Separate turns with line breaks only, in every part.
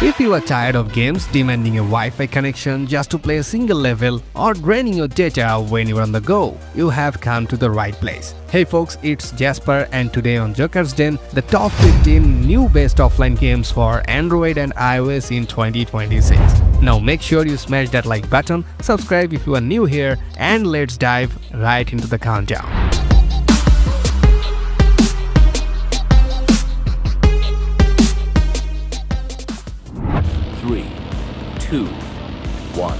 If you are tired of games demanding a Wi-Fi connection just to play a single level or draining your data when you're on the go, you have come to the right place. Hey folks, it's Jasper and today on Joker's Den, the top 15 new best offline games for Android and iOS in 2026. Now make sure you smash that like button, subscribe if you are new here, and let's dive right into the countdown.
3, 2, 1,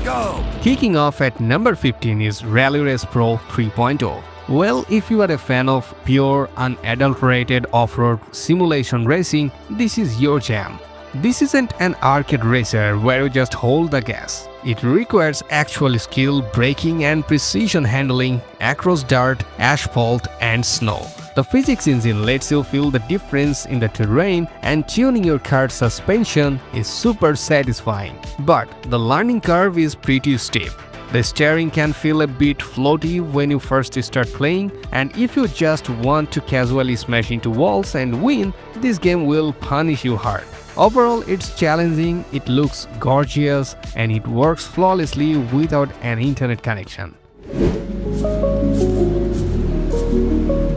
go!
Kicking off at number 15 is Rally Race Pro 3.0. Well, if you are a fan of pure, unadulterated off-road simulation racing, this is your jam. This isn't an arcade racer where you just hold the gas. It requires actual skill, braking and precision handling across dirt, asphalt and snow. The physics engine lets you feel the difference in the terrain, and tuning your car's suspension is super satisfying. But the learning curve is pretty steep. The steering can feel a bit floaty when you first start playing, and if you just want to casually smash into walls and win, this game will punish you hard. Overall, it's challenging, it looks gorgeous, and it works flawlessly without an internet connection.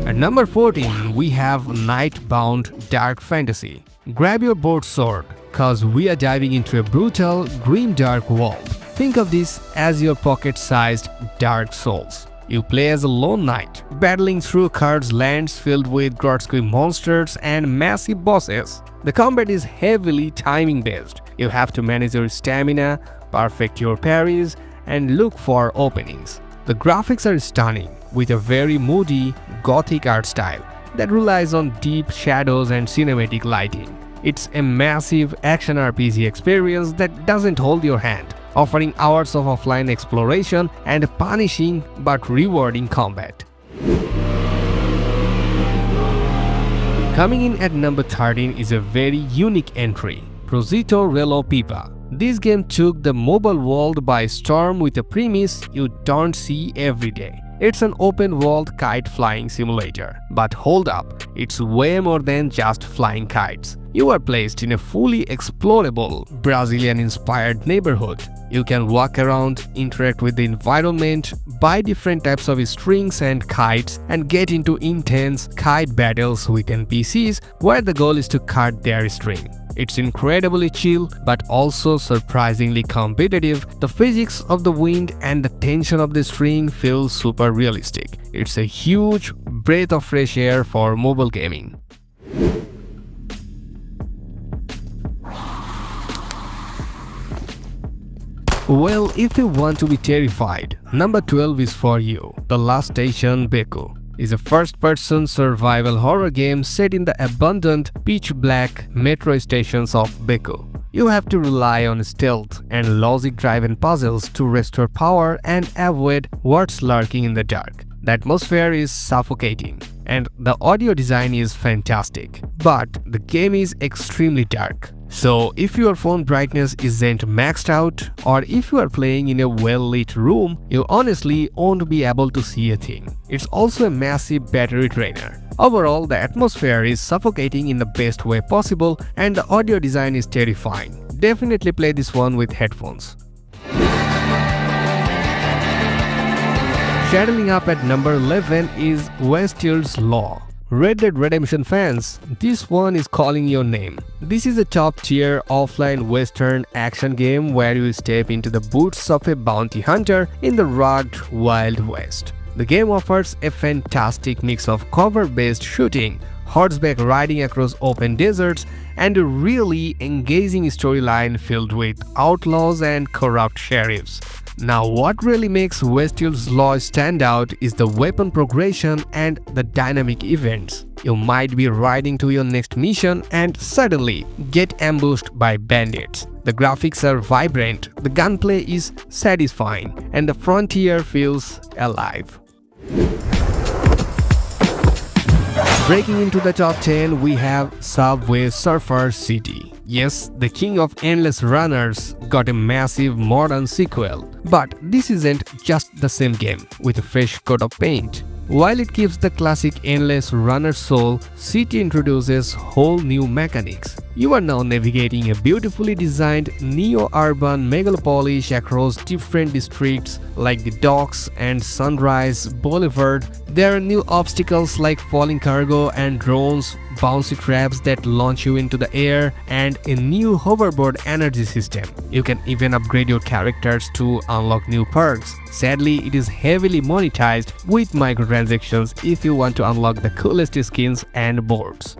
At number 14, we have Nightbound Dark Fantasy. Grab your board sword, cause we are diving into a brutal, grim dark world. Think of this as your pocket-sized Dark Souls. You play as a lone knight, battling through cursed lands filled with grotesque monsters and massive bosses. The combat is heavily timing-based. You have to manage your stamina, perfect your parries, and look for openings. The graphics are stunning, with a very moody, gothic art style that relies on deep shadows and cinematic lighting. It's a massive action RPG experience that doesn't hold your hand, offering hours of offline exploration and punishing but rewarding combat. Coming in at number 13 is a very unique entry, Progetto Relo Pipa. This game took the mobile world by storm with a premise you don't see every day. It's an open-world kite flying simulator. But hold up, it's way more than just flying kites. You are placed in a fully explorable Brazilian-inspired neighborhood. You can walk around, interact with the environment, buy different types of strings and kites, and get into intense kite battles with NPCs where the goal is to cut their string. It's incredibly chill but also surprisingly competitive. The physics of the wind and the tension of the string feel super realistic. It's a huge breath of fresh air for mobile gaming. Well, if you want to be terrified, number 12 is for you. The Last Station Beku is a first-person survival horror game set in the abundant, pitch-black metro stations of Beku. You have to rely on stealth and logic-driven puzzles to restore power and avoid what's lurking in the dark. The atmosphere is suffocating, and the audio design is fantastic. But the game is extremely dark. So if your phone brightness isn't maxed out, or if you are playing in a well-lit room, you honestly won't be able to see a thing. It's also a massive battery drainer. Overall, the atmosphere is suffocating in the best way possible, and the audio design is terrifying. Definitely play this one with headphones. Shadowing up at number 11 is Westfield's Law. Red Dead Redemption fans, this one is calling your name. This is a top-tier offline western action game where you step into the boots of a bounty hunter in the rugged Wild West. The game offers a fantastic mix of cover-based shooting, horseback riding across open deserts, and a really engaging storyline filled with outlaws and corrupt sheriffs. Now, what really makes Westfield's Law stand out is the weapon progression and the dynamic events. You might be riding to your next mission and suddenly get ambushed by bandits. The graphics are vibrant, the gunplay is satisfying, and the frontier feels alive. Breaking into the top 10, we have Subway Surfer City. Yes, the king of endless runners got a massive modern sequel. But this isn't just the same game with a fresh coat of paint. While it keeps the classic endless runner soul, City introduces whole new mechanics. You are now navigating a beautifully designed neo-urban megalopolis across different districts like the Docks and Sunrise Boulevard. There are new obstacles like falling cargo and drones, bouncy crabs that launch you into the air, and a new hoverboard energy system. You can even upgrade your characters to unlock new perks. Sadly, it is heavily monetized with microtransactions if you want to unlock the coolest skins and boards.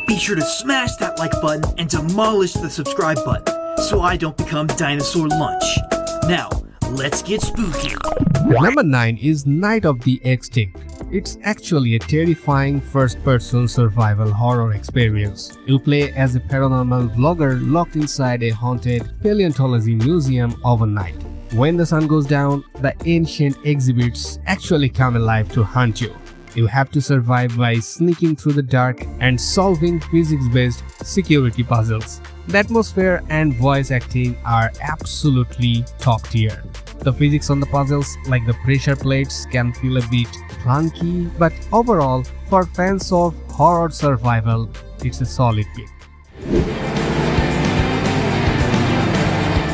Be sure to smash that like button and demolish the subscribe button so I don't become dinosaur lunch. Now, let's get spooky.
Number 9 is Night of the Extinct. It's actually a terrifying first-person survival horror experience. You play as a paranormal vlogger locked inside a haunted paleontology museum overnight. When the sun goes down, the ancient exhibits actually come alive to hunt you. You have to survive by sneaking through the dark and solving physics-based security puzzles. The atmosphere and voice acting are absolutely top tier. The physics on the puzzles, like the pressure plates, can feel a bit clunky, but overall, for fans of horror survival, it's a solid pick.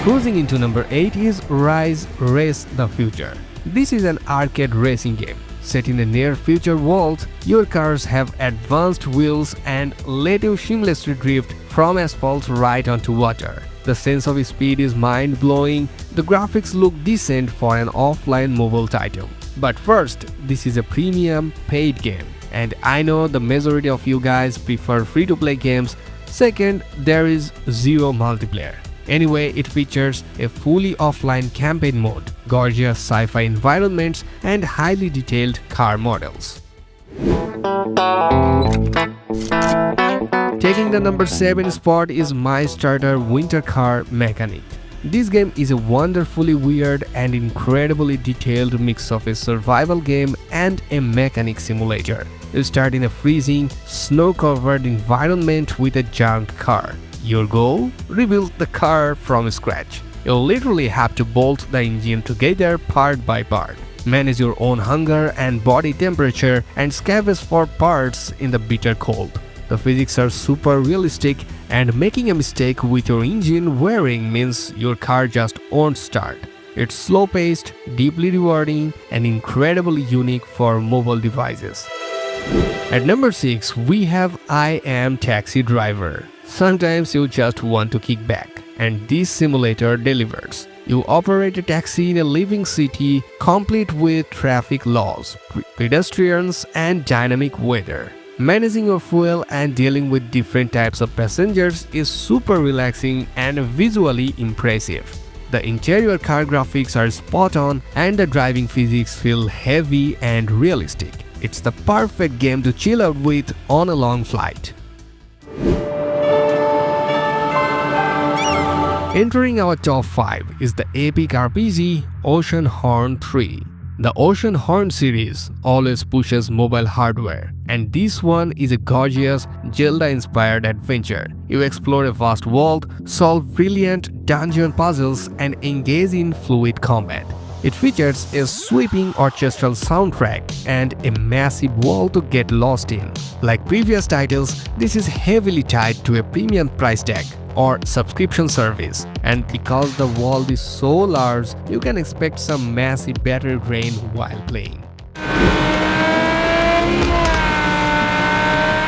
Cruising into number 8 is Rise Race the Future. This is an arcade racing game. Set in a near-future world, your cars have advanced wheels and let you seamlessly drift from asphalt right onto water. The sense of speed is mind-blowing. The graphics look decent for an offline mobile title. But first, this is a premium paid game, and I know the majority of you guys prefer free-to-play games. Second, there is zero multiplayer. Anyway, it features a fully offline campaign mode, gorgeous sci-fi environments, and highly detailed car models. Taking the number 7 spot is My Starter Winter Car Mechanic. This game is a wonderfully weird and incredibly detailed mix of a survival game and a mechanic simulator. You start in a freezing, snow-covered environment with a junk car. Your goal? Rebuild the car from scratch. You'll literally have to bolt the engine together part by part, manage your own hunger and body temperature, and scavenge for parts in the bitter cold. The physics are super realistic, and making a mistake with your engine wearing means your car just won't start. It's slow-paced, deeply rewarding, and incredibly unique for mobile devices. At number 6, we have I Am Taxi Driver. Sometimes you just want to kick back, and this simulator delivers. You operate a taxi in a living city, complete with traffic laws, pedestrians, and dynamic weather. Managing your fuel and dealing with different types of passengers is super relaxing and visually impressive. The interior car graphics are spot on, and the driving physics feel heavy and realistic. It's the perfect game to chill out with on a long flight. Entering our top 5 is the epic RPG Oceanhorn 3. The Oceanhorn series always pushes mobile hardware, and this one is a gorgeous Zelda-inspired adventure. You explore a vast world, solve brilliant dungeon puzzles, and engage in fluid combat. It features a sweeping orchestral soundtrack and a massive world to get lost in. Like previous titles, this is heavily tied to a premium price tag or subscription service, and because the world is so large, you can expect some massive battery drain while playing.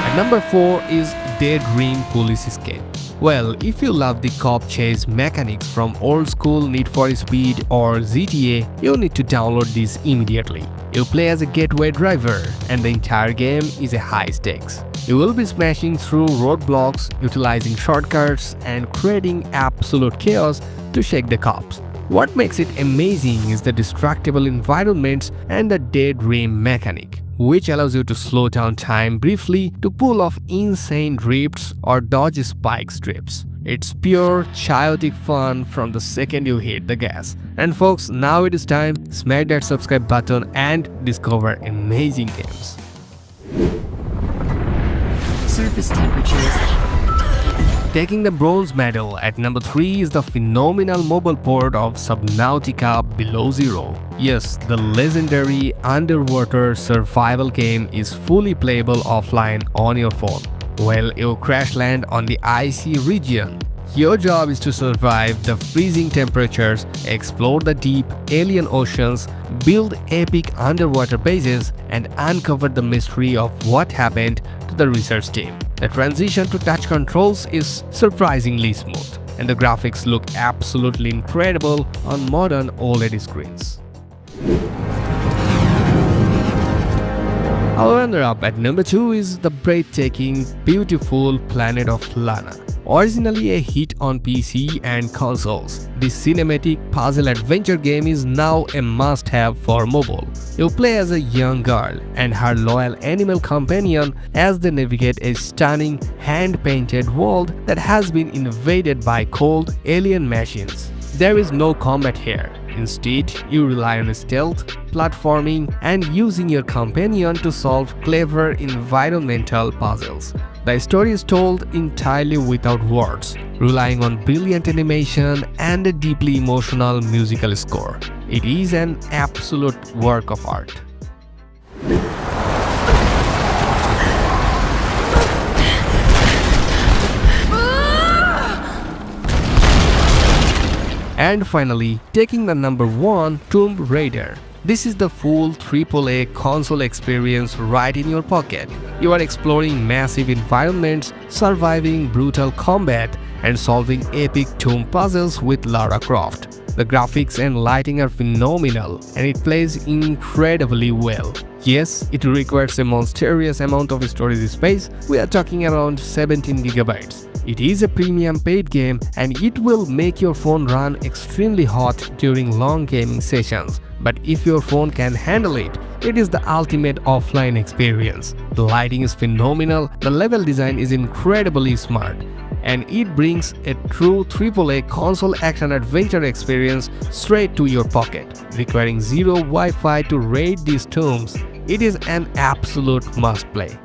At number 4 is Daydream Police Escape. Well, if you love the cop chase mechanics from old school Need for Speed or GTA, you need to download this immediately. You play as a getaway driver, and the entire game is a high stakes. You will be smashing through roadblocks, utilizing shortcuts, and creating absolute chaos to shake the cops. What makes it amazing is the destructible environments and the daydream mechanic, which allows you to slow down time briefly to pull off insane drifts or dodge spike strips. It's pure, chaotic fun from the second you hit the gas. And folks, now it is time, smash that subscribe button and discover amazing games.
Surface temperatures.
Taking the bronze medal at number 3 is the phenomenal mobile port of Subnautica Below Zero. Yes, the legendary underwater survival game is fully playable offline on your phone. Well, you crash land on the icy region. Your job is to survive the freezing temperatures, explore the deep alien oceans, build epic underwater bases, and uncover the mystery of what happened to the research team. The transition to touch controls is surprisingly smooth, and the graphics look absolutely incredible on modern OLED screens. Our runner-up at number 2 is the breathtaking, beautiful Planet of Lana. Originally a hit on PC and consoles, this cinematic puzzle adventure game is now a must-have for mobile. You play as a young girl and her loyal animal companion as they navigate a stunning, hand-painted world that has been invaded by cold alien machines. There is no combat here. Instead, you rely on stealth, platforming, and using your companion to solve clever environmental puzzles. The story is told entirely without words, relying on brilliant animation and a deeply emotional musical score. It is an absolute work of art. And finally, taking the number 1, Tomb Raider. This is the full AAA console experience right in your pocket. You are exploring massive environments, surviving brutal combat, and solving epic tomb puzzles with Lara Croft. The graphics and lighting are phenomenal, and it plays incredibly well. Yes, it requires a monstrous amount of storage space. We are talking around 17 GB. It is a premium paid game and it will make your phone run extremely hot during long gaming sessions. But if your phone can handle it, it is the ultimate offline experience. The lighting is phenomenal, the level design is incredibly smart, and it brings a true AAA console action-adventure experience straight to your pocket. Requiring zero Wi-Fi to raid these tombs, it is an absolute must-play.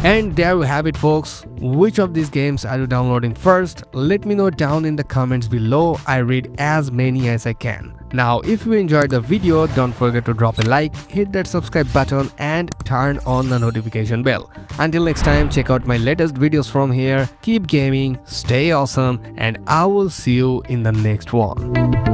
And there we have it, folks. Which of these games are you downloading first? Let me know down in the comments below. I read as many as I can. Now, if you enjoyed the video, don't forget to drop a like, hit that subscribe button and turn on the notification bell. Until next time, check out my latest videos from here. Keep gaming, stay awesome, and I will see you in the next one.